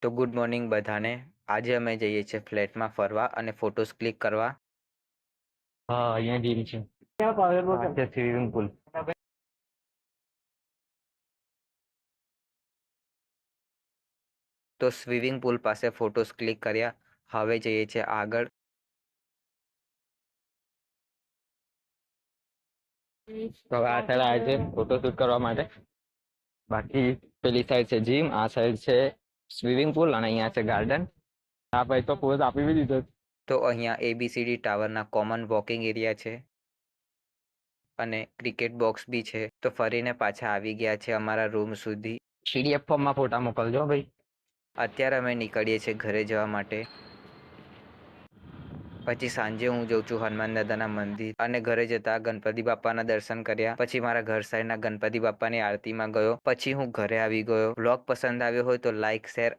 તો good morning બધાને. આજે અમે જઈએ છીએ ફ્લેટમાં ફરવા અને ફોટોસ ક્લિક કરવા. હા, અહીંયા જીમ છે. ક્યાં પાવેલ છે સ્વિમિંગ પુલ. તો સ્વિમિંગ પુલ પાસે ફોટોસ ક્લિક કર્યા. હવે જઈએ છીએ આગળ. તો હવે આ સાઈડ આવે છે ફોટોશૂટ કરવા માટે. બાકી પેલી સાઈડ છે જીમ, આ સાઈડ છે સ્વિમિંગ પુલ અને અહીંયા છે ગાર્ડન. આ ભાઈ તો પોઝ આપી બી દીધો. તો અહીંયા ABCD ટાવરના કોમન વોકિંગ એરિયા છે અને ક્રિકેટ બોક્સ બી છે. તો ફરીને પાછા આવી ગયા છે અમારા રૂમ સુધી. PDF ફોર્મમાં ફોટા મોકલજો ભાઈ. અત્યારે અમે નીકળીએ છીએ ઘરે જવા માટે. પછી સાંજે હું જઉં છું હનુમાન દાદાના મંદિર અને ઘરે જતા ગણપતિ બાપાના દર્શન કર્યા. પછી મારા ઘર સાઈડના ગણપતિ બાપાની આરતીમાં ગયો. પછી હું ઘરે આવી ગયો. વ્લોગ પસંદ આવ્યો હોય તો લાઈક, શેર